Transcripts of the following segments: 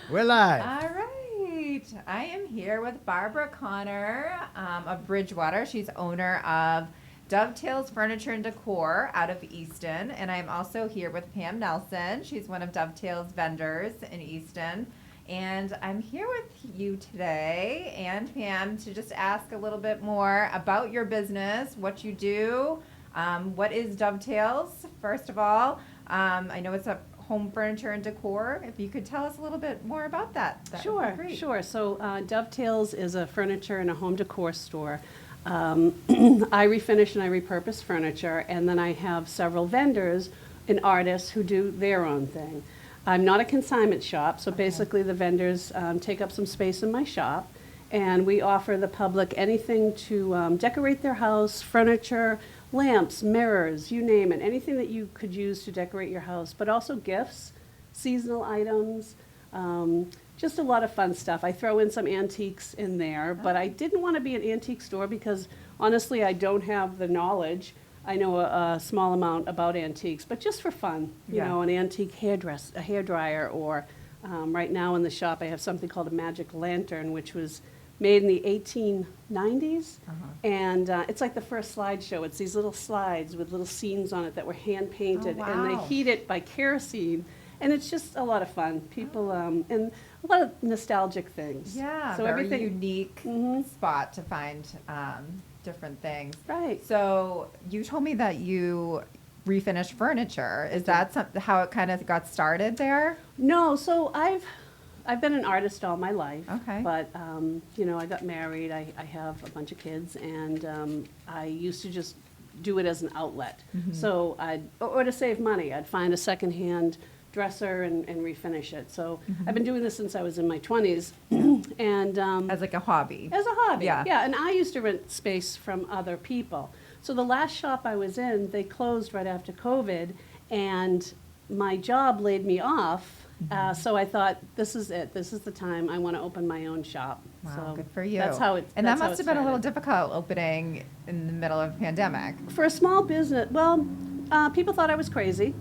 We're live. All right. I am here with Barbara Connor of Bridgewater. She's owner of Dovetails Furniture and Decor out of Easton. And I'm also here with Pam Nelson. She's one of Dovetails vendors in Easton. And I'm here with you today and Pam to just ask a little bit more about your business, what you do, what is Dovetails, first of all. I know it's a home furniture and decor. If you could tell us a little bit more about that, that would be great. Sure. So Dovetails is a furniture and a home decor store. I refinish and I repurpose furniture, and then I have several vendors and artists who do their own thing. I'm not a consignment shop, so basically the vendors take up some space in my shop, and we offer the public anything to decorate their house, furniture, lamps, mirrors, you name it, anything that you could use to decorate your house, but also gifts, seasonal items, just a lot of fun stuff. I throw in some antiques in there, but I didn't want to be an antique store because honestly I don't have the knowledge. I know a small amount about antiques, but just for fun, you know, an antique a hairdryer, or right now in the shop I have something called a magic lantern, which was made in the 1890s, and it's like the first slideshow. It's these little slides with little scenes on it that were hand painted, and they heat it by kerosene, and it's just a lot of fun. People and a lot of nostalgic things. Yeah, so very everything unique spot to find different things. Right. So you told me that you refinish furniture. Is that how it kind of got started there? No, so I've been an artist all my life. Okay. But, you know, I got married, I have a bunch of kids, and I used to just do it as an outlet. So or to save money, I'd find a secondhand dresser and refinish it. So I've been doing this since I was in my 20s. And As like a hobby. as a hobby. Yeah. Yeah, and I used to rent space from other people. So the last shop I was in, they closed right after COVID, and my job laid me off. So I thought, this is it. This is the time I want to open my own shop. Wow, So good for you. That's how it. And that that's how must it have been a little started. difficult opening in the middle of a pandemic. For a small business. Well, people thought I was crazy,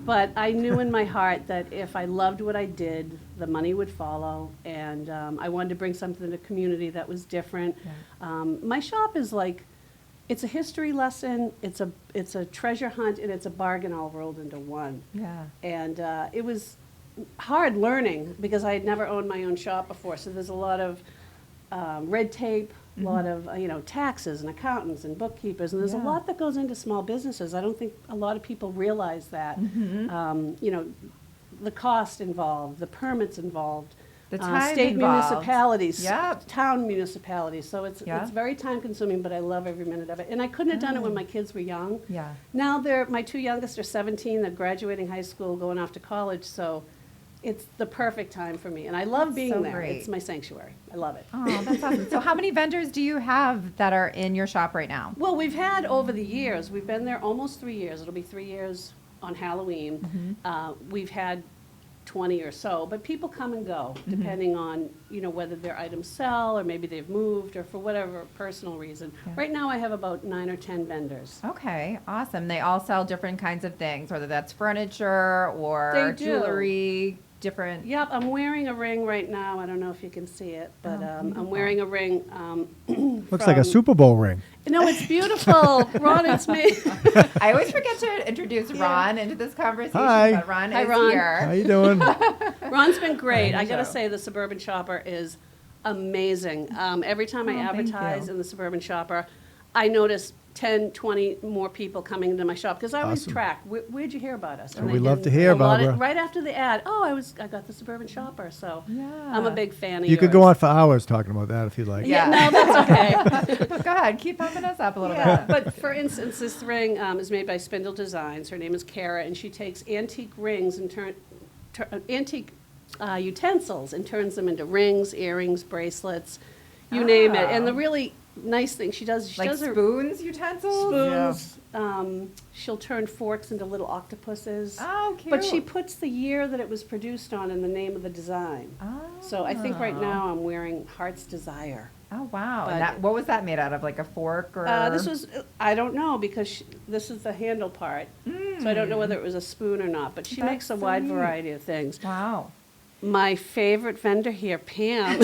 but I knew in my heart that if I loved what I did, the money would follow, and I wanted to bring something to the community that was different. My shop is like, it's a history lesson, it's a treasure hunt, and it's a bargain all rolled into one. Yeah. And it was hard learning because I had never owned my own shop before. So there's a lot of red tape, a lot of taxes and accountants and bookkeepers, and there's a lot that goes into small businesses. I don't think a lot of people realize that. The cost involved, the permits involved, The time state involved. municipalities, Yep. town municipalities. So it's very time consuming, but I love every minute of it. And I couldn't have done it when my kids were young. Yeah. Now my two youngest are 17, they're graduating high school, going off to college, so it's the perfect time for me. And I love being so there. great. It's my sanctuary. I love it. Oh, that's awesome. So how many vendors do you have that are in your shop right now? Well, we've had over the years, we've been there almost 3 years. It'll be 3 years on Halloween. We've had 20 or so, but people come and go depending on, whether their items sell or maybe they've moved or for whatever personal reason. Yeah. Right now I have about 9 or 10 vendors. Okay, awesome. They all sell different kinds of things, whether that's furniture or They do. jewelry, different. Yep, I'm wearing a ring right now. I don't know if you can see it, but I'm beautiful. wearing a ring. Looks like a Super Bowl ring. No, it's beautiful. Ron, it's me. I always forget to introduce Ron into this conversation, Hi. but Ron Hi, is Ron. here. How you doing? Ron's been great. I gotta So. say, the Suburban Shopper is amazing. Every time I Oh, thank advertise you. in the Suburban Shopper, I notice 10, 20 more people coming into my shop because I always Awesome. track. Where'd you hear about us? Oh, they we love did to hear, a lot Barbara. right after the ad. Oh, I got the Suburban Shopper, so I'm a Yeah. big fan of You could yours. go on for hours talking about that if you like. Yeah. No, that's okay. But go ahead, keep pumping us up a little Yeah, bit. but for instance, this ring is made by Spindle Designs. Her name is Kara, and she takes antique rings and antique utensils and turns them into rings, earrings, bracelets, you name it. And the really nice thing she does Like her spoons, utensils? spoons. She'll turn forks into little octopuses. Oh, cute. But she puts the year that it was produced on and the name of the design. Oh. So I think right now I'm wearing Heart's Desire. Oh, wow. But- And what was that made out of? Like a fork or? This was, I don't know, because this is the handle part. So I don't know whether it was a spoon or not, but she That's makes a so wide neat. variety of things. Wow. My favorite vendor here, Pam.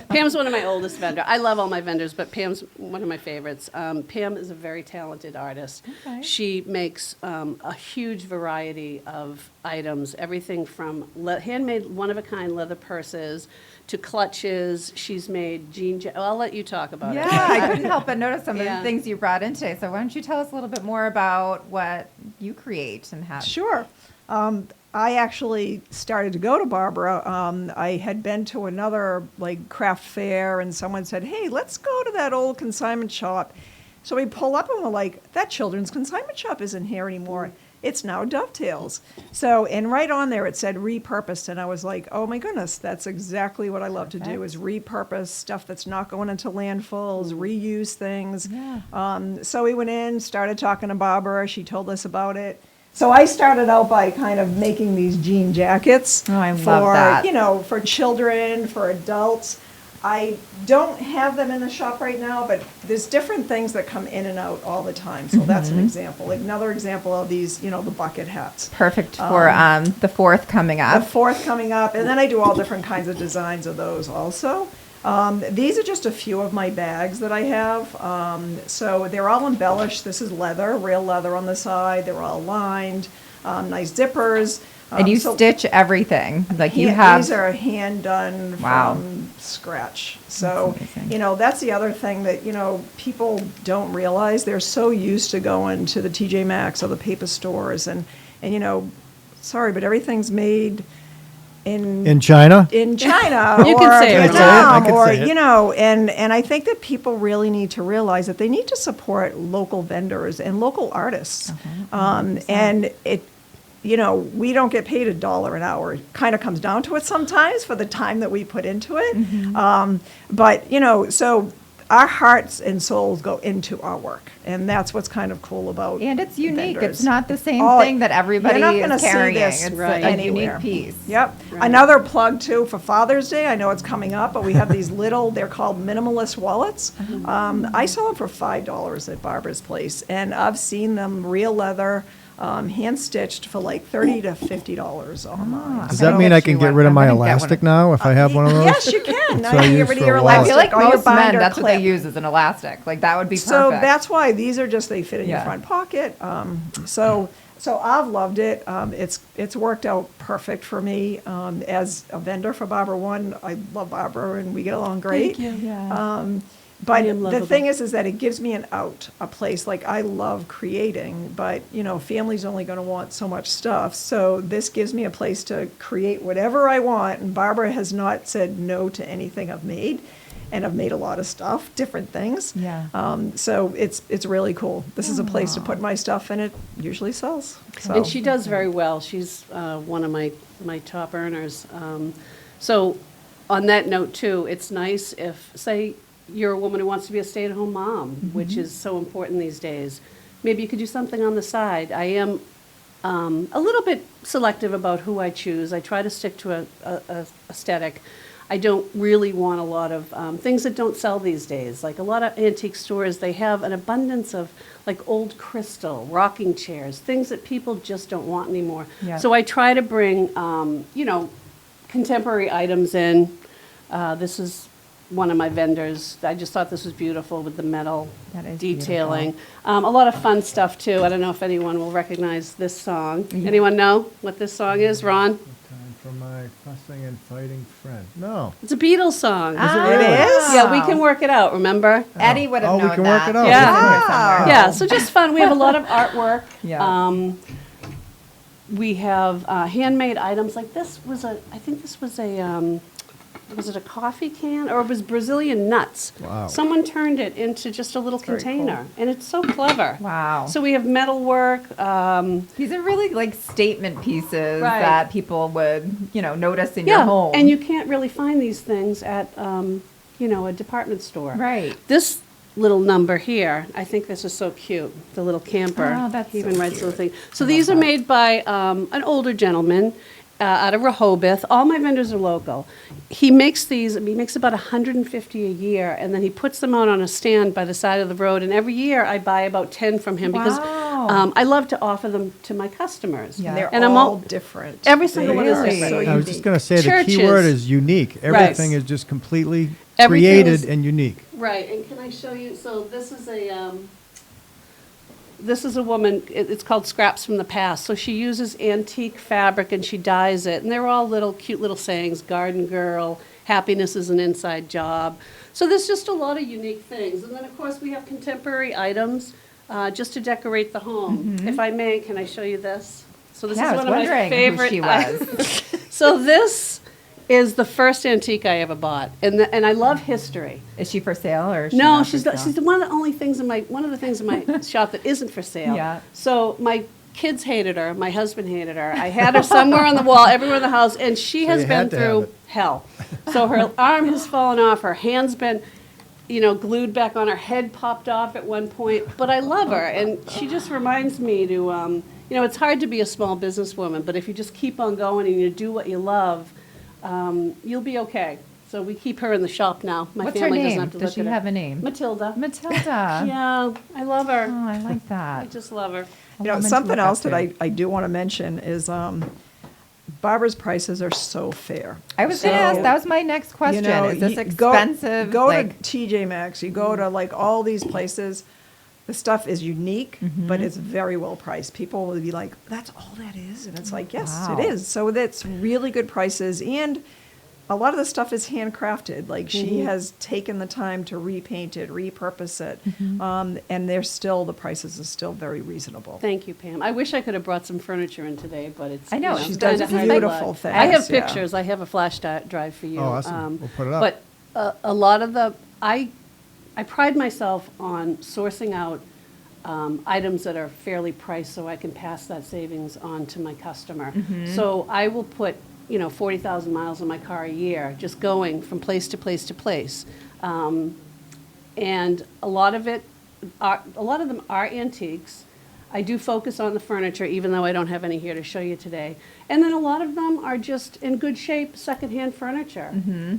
Pam's one of my oldest vendors. I love all my vendors, but Pam's one of my favorites. Pam is a very talented artist. Okay. She makes a huge variety of items, everything from handmade, one-of-a-kind leather purses to clutches. She's made I'll let you talk about it. Yeah, I couldn't help but notice some of Yeah. the things you brought in today. So why don't you tell us a little bit more about what you create and how? Sure. I actually started to go to Barbara. I had been to another like craft fair, and someone said, "Hey, let's go to that old consignment shop." So we pull up and we're like, "That children's consignment shop isn't here anymore. It's now Dovetails." So, and right on there it said repurposed, and I was like, "Oh my goodness, that's exactly what I love to do: is repurpose stuff that's not going into landfills, reuse things." Yeah. So we went in, started talking to Barbara. She told us about it. So I started out by kind of making these jean jackets Oh, I for, love that. you know, for children, for adults. I don't have them in the shop right now, but there's different things that come in and out all the time. So that's an example. Like another example of these, you know, the bucket hats. Perfect for the 4th coming The up. 4th coming up, and then I do all different kinds of designs of those also. These are just a few of my bags that I have. So they're all embellished. This is leather, real leather on the side. They're all lined, nice zippers. And you So stitch everything. Like you hand- have. These are hand done Wow. from scratch. So, That's amazing. you know, that's the other thing that, you know, people don't realize. They're so used to going to the TJ Maxx or the paper stores and you know, sorry, but everything's made In China? in China You or can say it, Vietnam I can or say it. you know, and I think that people really need to realize that they need to support local vendors and local artists. And it, you know, we don't get paid $1 an hour. It kind of comes down to it sometimes for the time that we put into it. But you know, so our hearts and souls go into our work, and that's what's kind of cool about. And it's unique. vendors. It's not the same Oh, thing that everybody you're not is gonna see carrying. this It's right a anywhere. unique piece. Yep. Right. Another plug too for Father's Day. I know it's coming up, but we have these little, they're called minimalist wallets. I sell them for $5 at Barbara's place, and I've seen them real leather, hand stitched for like $30 to $50 online. Does I'm that gonna mean I get can you get one. rid of I'm my gonna get one elastic of- now if I have one of those? Yes, you can. Now So you I can get use rid of for your a I wallet. feel elastic like or your most men, binder that's what they clip. use as an elastic. Like that would be So perfect. that's why these are just, they fit in your Yeah. front pocket. So I've loved it. It's worked out perfect for me. As a vendor for Barbara One, I love Barbara and we get along great. Thank you. Yeah. But I am the lovable. thing is that it gives me an out, a place, like I love creating, but, you know, family's only gonna want so much stuff. So this gives me a place to create whatever I want, and Barbara has not said no to anything I've made, and I've made a lot of stuff, different things. Yeah. So it's really cool. This is a place to put my stuff, and it usually sells. So And she does very well. She's one of my top earners. So on that note too, it's nice if, say, you're a woman who wants to be a stay-at-home mom, which is so important these days. Maybe you could do something on the side. I am a little bit selective about who I choose. I try to stick to a aesthetic. I don't really want a lot of things that don't sell these days. Like a lot of antique stores, they have an abundance of like old crystal, rocking chairs, things that people just don't want anymore. Yeah. So I try to bring, you know, contemporary items in. This is one of my vendors. I just thought this was beautiful with the metal That is detailing. A lot of fun stuff too. I don't know if anyone will recognize this song. Anyone know what this song is, Ron? Time for my fussing and fighting friend. No. It's a Beatles song. Ah. It is? Yeah, we can work it out, remember? Eddie would have Oh, we known can work that. it out. Yeah. Somewhere. Yeah, so just fun. We have a lot of artwork. Yeah. We have handmade items like this was I think this was was it a coffee can or it was Brazilian nuts? Wow. Someone turned it into just a little very container and it's so clever. Wow. So we have metal work. These are really like statement pieces Right. that people would, notice in your Yeah, home. and you can't really find these things at, a department store. Right. This little number here, I think this is so cute, the little camper. Oh, that's He even so writes cute. little thing. So these are made by an older gentleman. out of Rehoboth. All my vendors are local. He makes these, he makes about 150 a year, and then he puts them out on a stand by the side of the road, and every year I buy about 10 from him because Wow. I love to offer them to my customers. Yeah. And they're And I'm all all- different. Every single one is Really? different. So I was just unique. going to say the Churches. key word is unique. Everything is just completely Everything created is- and unique. Right, and can I show you, so this is a woman, it's called Scraps from the Past. So she uses antique fabric and she dyes it. And they're all little cute little sayings, garden girl, happiness is an inside job. So there's just a lot of unique things. And then, of course, we have contemporary items just to decorate the home. If I may, can I show you this? So this Yeah, I is was one of my wondering who favorite she items. was. So this is the first antique I ever bought. And I love history. Is she for sale or? Is she No, not for she's sale? one of the only things in my shop that isn't for sale. Yeah. So my kids hated her, my husband hated her. I had her somewhere on the wall, everywhere in the house, and she So has you been had to have through it. hell. So her arm has fallen off, her hand's been, glued back on, her head popped off at one point. But I love her, and she just reminds me to, it's hard to be a small businesswoman, but if you just keep on going and you do what you love, you'll be okay. So we keep her in the shop now. My What's her family doesn't name? have to Does look she at her. have a name? Matilda. Matilda. Yeah, I love her. Oh, I like I that. just love her. A You know, woman to something look up else that to. I do want to mention is Barbara's prices are so fair. I was going to ask. So, That was my next question. Is this go- expensive? Go like, to TJ Maxx. You go to like all these places. The stuff is unique, but it's very well priced. People will be like, "That's all that is," and it's like, "Yes, Wow. it is." So that's really good prices, and a lot of the stuff is handcrafted. Like she has taken the time to repaint it, repurpose it, and the prices are still very reasonable. Thank you, Pam. I wish I could have brought some furniture in today, but it's. I know, you she's it's done kinda some hard to beautiful look. things, I have yeah. pictures. I have a flash drive for you. Oh, awesome. We'll put it up. But a lot of I pride myself on sourcing out items that are fairly priced so I can pass that savings on to my customer. So I will put 40,000 miles on my car a year, just going from place to place to place. And a lot of them are antiques. I do focus on the furniture, even though I don't have any here to show you today. And then a lot of them are just in good shape, secondhand furniture.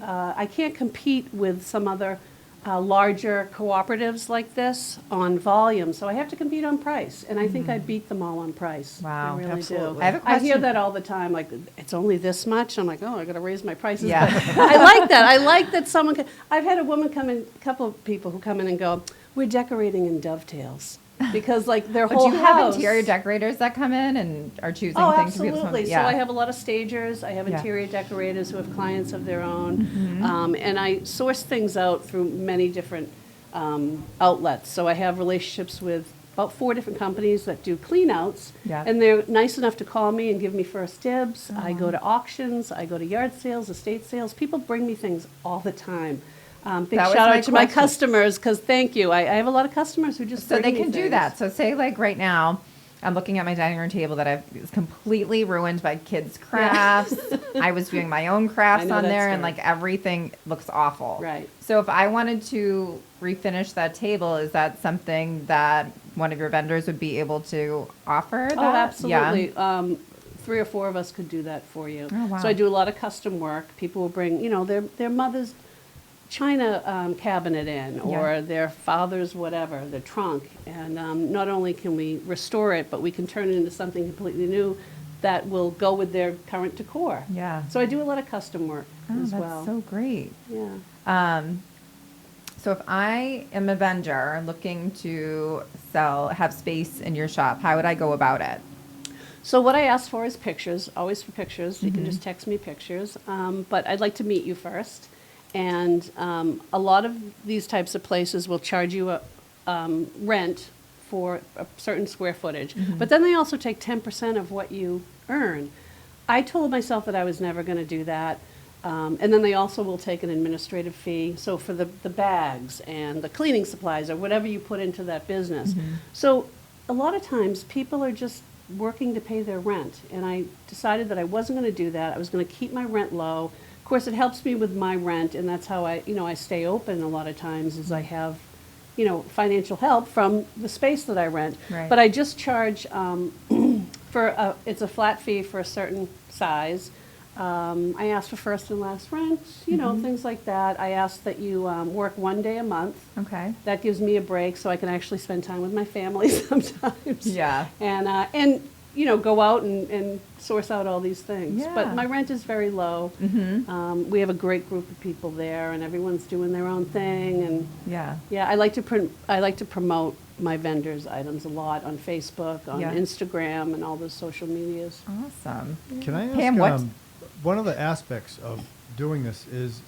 I can't compete with some other larger cooperatives like this on volume, so I have to compete on price. And I think I beat them all on price. Wow. I really Absolutely. do. I have a I hear question. that all the time, like, it's only this much? I'm like, oh, I got to raise my prices. Yeah. But I like that. I like that someone can, I've had a woman come in, a couple of people who come in and go, we're decorating in Dovetails. Because like their But whole do you have house. interior decorators that come in and are choosing Oh, things for people's homes? absolutely. So I have a lot of stagers. I have Yeah. interior decorators who have clients of their own. And I source things out through many different outlets. So I have relationships with about 4 different companies that do clean outs. Yeah. And they're nice enough to call me and give me first dibs. I go to auctions. I go to yard sales, estate sales. People bring me things all the time. Big That was shout my out to my question. customers because thank you. I have a lot of customers who just So they bring me can do things. that. So say like right now, I'm looking at my dining room table that is completely ruined by kids' crafts. I was doing my own crafts I know on that there, and story. like everything looks awful. Right. So if I wanted to refinish that table, is that something that one of your vendors would be able to offer? Oh, that? absolutely. Yeah. 3 or 4 of us could do that for you. Oh, wow. So I do a lot of custom work. People will bring, their mother's china cabinet in, or Yeah. their father's whatever, their trunk. And not only can we restore it, but we can turn it into something completely new that will go with their current decor. Yeah. So I do a lot of custom work Oh, as that's well. so great. Yeah. So if I am a vendor looking to have space in your shop, how would I go about it? So what I ask for is pictures, always for pictures. You Mm-hmm. can just text me pictures. But I'd like to meet you first. And a lot of these types of places will charge you a rent for a certain square footage. Mm-hmm. But then they also take 10% of what you earn. I told myself that I was never going to do that. And then they also will take an administrative fee. So for the bags and the cleaning supplies or whatever you put into that business. So a lot of times people are just working to pay their rent. And I decided that I wasn't going to do that. I was going to keep my rent low. Of course, it helps me with my rent, and that's how I stay open a lot of times is I have, financial help from the space that I rent. Right. But I just charge It's a flat fee for a certain size. I ask for first and last rent, things like that. I ask that you work 1 day a month. Okay. That gives me a break so I can actually spend time with my family sometimes. Yeah. And go out and source out all these things. Yeah. But my rent is very low. Mm-hmm. We have a great group of people there, and everyone's doing their own thing. And Yeah. yeah, I like to promote my vendors' items a lot on Facebook, on Yeah. Instagram, and all those social medias. Awesome. Can I ask, Pam, what? one of the aspects of doing this is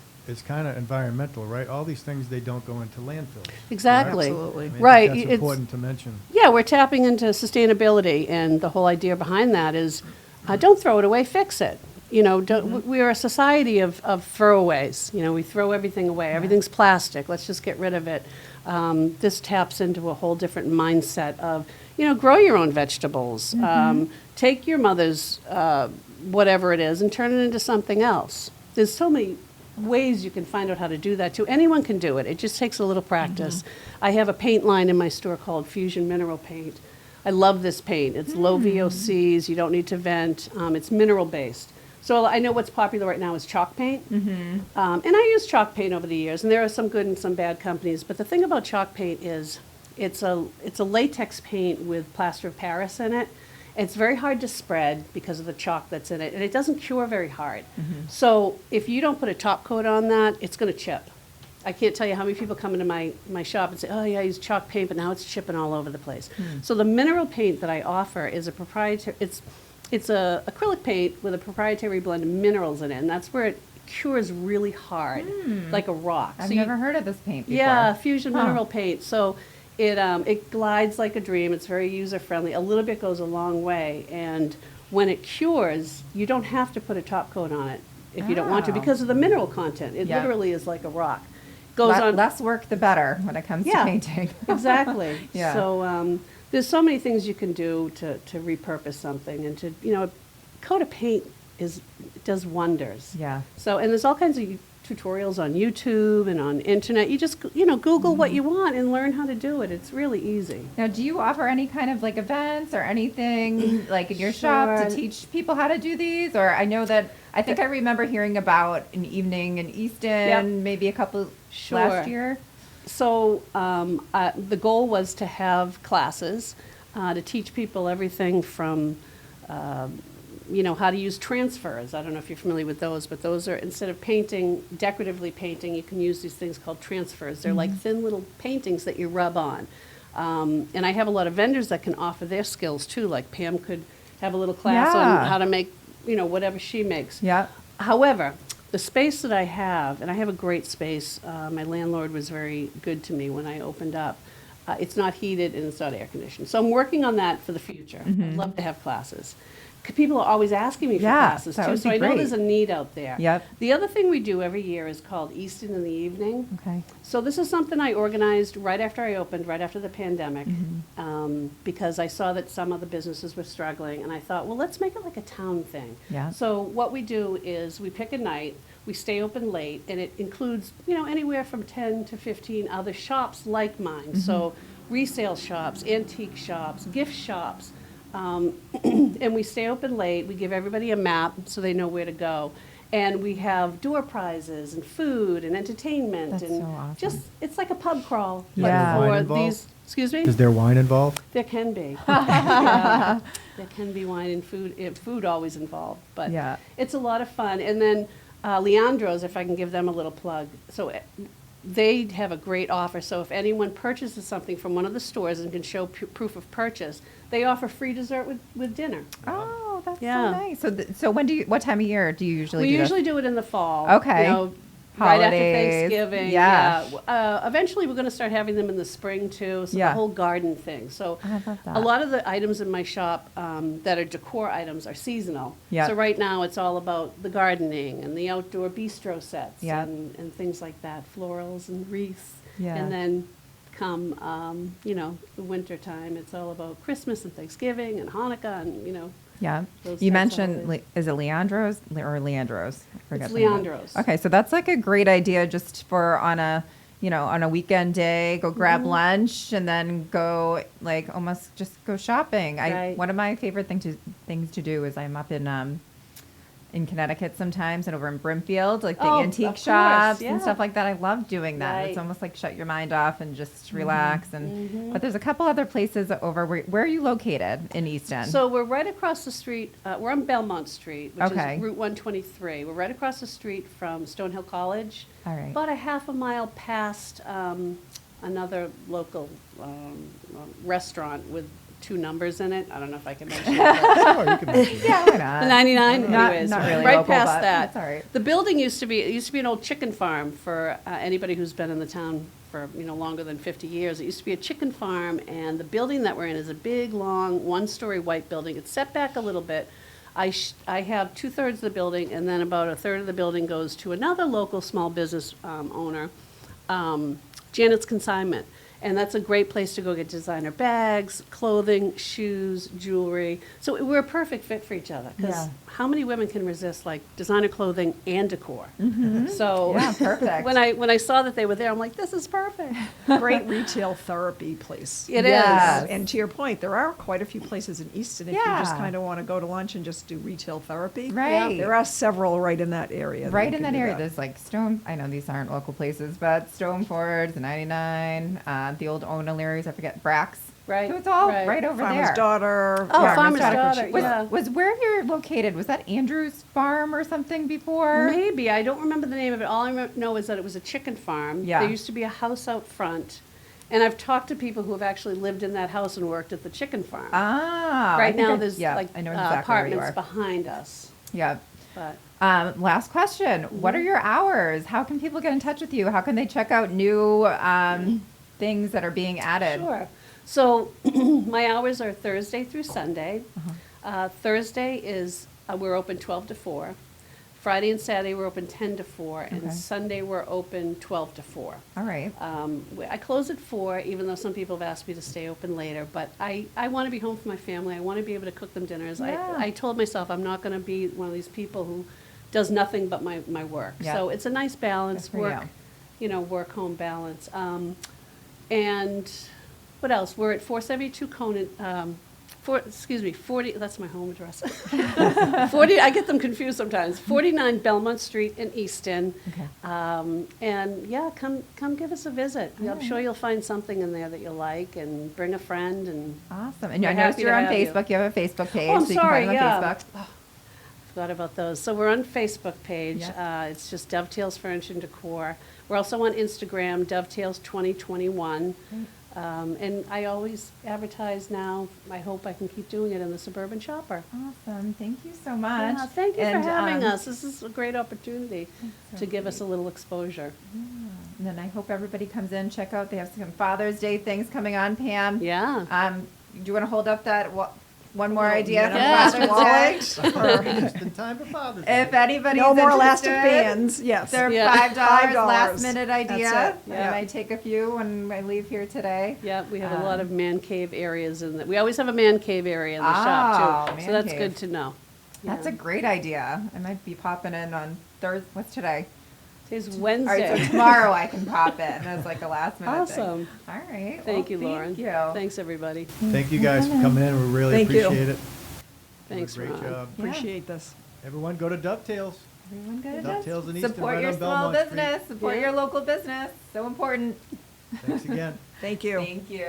kind of environmental, right? All these things, they don't go into landfills. Exactly. Absolutely. I mean, Right, That's it's- important to mention. Yeah, we're tapping into sustainability, and the whole idea behind that is, don't throw it away, fix it. We are a society of throwaways. We throw everything away. Everything's plastic. Let's just get rid of it. This taps into a whole different mindset of, grow your own vegetables. Take your mother's whatever it is and turn it into something else. There's so many ways you can find out how to do that too. Anyone can do it. It just takes a little practice. I have a paint line in my store called Fusion Mineral Paint. I love this paint. It's low VOCs. You don't need to vent. It's mineral based. So I know what's popular right now is chalk paint. And I use chalk paint over the years, and there are some good and some bad companies. But the thing about chalk paint is it's a latex paint with plaster of Paris in it. It's very hard to spread because of the chalk that's in it, and it doesn't cure very hard. So if you don't put a top coat on that, it's going to chip. I can't tell you how many people come into my shop and say, oh yeah, I use chalk paint, but now it's chipping all over the place. So the mineral paint that I offer is a proprietary, it's a acrylic paint with a proprietary blend of minerals in it, and that's where it cures really hard, like a rock. I've So you- never heard of this paint before. yeah, fusion Huh. mineral paint. So it glides like a dream. It's very user friendly. A little bit goes a long way, and when it cures, you don't have to put a top coat on it if you don't want to Oh. because of the mineral content. It Yeah. literally is like a rock. Goes on Less work, the better when it comes Yeah. to painting. exactly. Yeah. So there's so many things you can do to repurpose something, and to a coat of paint does wonders. Yeah. So, and there's all kinds of tutorials on YouTube and on internet. You just Google what you want and learn how to do it. It's really easy. Now, do you offer any kind of like events or anything like in your shop to Sure. teach people how to do these? Or I think I remember hearing about an evening in Easton, Yep. maybe a couple Sure. last year. So the goal was to have classes to teach people everything from how to use transfers. I don't know if you're familiar with those, but those are, instead of decoratively painting, you can use these things called transfers. They're like thin little paintings that you rub on. And I have a lot of vendors that can offer their skills too, like Pam could have a little class Yeah. on how to make, whatever she makes. Yeah. However, the space that I have, and I have a great space, my landlord was very good to me when I opened up. It's not heated and it's not air conditioned. So I'm working on that for the future. I'd love to have classes. People are always asking me for Yeah, classes that too, would so be I know great. there's a need out there. Yep. The other thing we do every year is called Easton in the evening. Okay. So this is something I organized right after I opened, right after the pandemic, because I saw that some other businesses were struggling, and I thought, well, let's make it like a town thing. Yeah. So what we do is we pick a night, we stay open late, and it includes, anywhere from 10 to 15 other shops like mine. So resale shops, antique shops, gift shops. And we stay open late. We give everybody a map so they know where to go. And we have door prizes and food and entertainment. That's and so awesome. just, it's like a pub crawl. Is but there wine for involved? these, excuse me? Is there wine involved? There can be. Yeah. There can be wine and food always involved. But Yeah. it's a lot of fun. And then Leandro's, if I can give them a little plug. So they have a great offer. So if anyone purchases something from one of the stores and can show proof of purchase, they offer free dessert with dinner. Oh, that's Yeah. so nice. So what time of year do you usually We do usually do it in the fall. Okay. Right after Holidays. Thanksgiving. Yeah. Eventually, we're going to start having them in the spring too. So Yeah. the whole garden thing. So I love that. a lot of the items in my shop that are decor items are seasonal. Yeah. So right now, it's all about the gardening and the outdoor bistro sets Yeah. and things like that, florals and wreaths. Yeah. And then come, the winter time, it's all about Christmas and Thanksgiving and Hanukkah and, Yeah. those You types of mentioned, holidays. is it Leandro's or Leandro's? I forget It's the name. Leandro's. Okay, so that's like a great idea just for on a, on a weekend day, go grab Mm-hmm. lunch and then go like almost just go shopping. Right. One of my favorite things to do is I'm up in Connecticut sometimes and over in Brimfield, like the Oh, of antique course, shops yeah. and stuff like that. I love doing that. It's Right. almost like shut your mind off and just relax. Mm-hmm. But there's a couple other places over. Where are you located in Easton? So we're right across the street, we're on Belmont Street, which Okay. is Route 123. We're right across the street from Stonehill College. All right. About a half a mile past another local restaurant with 2 numbers in it. I don't know if I can mention it. but- Sure, you can mention it. Yeah, why not? The 99, Not- anyways. not really right local, past but that. that's all right. The building used to be an old chicken farm for anybody who's been in the town for longer than 50 years. It used to be a chicken farm, and the building that we're in is a big, long, 1-story white building. It's set back a little bit. I have 2/3 of the building, and then about 1/3 of the building goes to another local small business owner, Janet's Consignment. And that's a great place to go get designer bags, clothing, shoes, jewelry. So we're a perfect fit for each other. Because Yeah. how many women can resist like designer clothing and decor? So Yeah, perfect. when I saw that they were there, I'm like, this is perfect. Great retail therapy place. It is. Yes. And to your point, there are quite a few places in Easton if you just Yeah. kind of want to go to lunch and just do retail therapy. Right. There are several right in that area. Right you in can that do area, there's like Stone. I know these aren't local places, but Stone Fords, 99, the old O'Leary's. I forget Brax. Right, So it's all right. right over Farmer's there. Daughter. Oh, yeah, Farmer's Mr. Daughter, Was, yeah. was where you're located? Was that Andrew's Farm or something before? Maybe. I don't remember the name of it. All I know is that it was a chicken farm. Yeah. There used to be a house out front. And I've talked to people who have actually lived in that house and worked at the chicken farm. Ah, I Right think now, I- there's yeah, like I know exactly where you apartments are. behind us. Yeah. But Last question. What are your hours? How can people get in touch with you? How can they check out new things that are being added? sure. So my hours are Thursday through Sunday. Thursday is we're open 12 to 4. Friday and Saturday we're open 10 to 4, Okay. and Sunday we're open 12 to 4. All right. I close at 4, even though some people have asked me to stay open later. But I want to be home for my family. I want to be able to cook them dinners. Yeah. I told myself I'm not going to be one of these people who does nothing but my work. Yeah. So it's a nice balance, Good for work, work-home balance. And what else? We're at 472 Conan, 40, that's my home address. 40, I get them confused sometimes. 49 Belmont Street in Easton. Okay. And yeah, come give us a visit. I'm sure you'll find something in there that you'll like, and bring a friend. And Awesome. And We're I noticed happy you're to on have you. Facebook. You have a Facebook page. Oh, I'm so sorry, you can find them yeah. on Facebook. forgot about those. So we're on Facebook page. Yeah. It's just Dovetails Furniture and Decor. We're also on Instagram, Dovetails 2021. And I always advertise now. I hope I can keep doing it in the Suburban Shopper. Awesome. Thank you so much. Yeah, thank you And, for having um, us. This is a great opportunity so to give us a little exposure. And then I hope everybody comes in, check out. They have some Father's Day things coming on, Pam. Yeah. Do you want to hold up that one more Little idea from minimum Father's Day? wallet, or Just in time for Father's Day. If anybody's no more elastic interested, bands, yes. They're Yeah. $5 $5. last minute idea. That's it. I Yeah. might take a few when I leave here today. Yeah, we have a lot of man cave areas in that. We always have a man cave area in the shop too. man So that's cave. good to know. That's a great idea. I might be popping in on Thursday. What's today? Today's All right, Wednesday. so tomorrow I can pop in as like a last minute Awesome. thing. All right. Thank well, you, Lauren. Thank you. Thanks, everybody. Thank you guys for coming in. We really Thank you. appreciate it. Thanks, Great Ron. job. Yeah. Appreciate this. Everyone go to Dovetails. Everyone go to Dovetails in Dovetails. Easton, Support right your on small Belmont Street. business. Support Yeah. your local business. So important. Thanks again. Thank you. Thank you.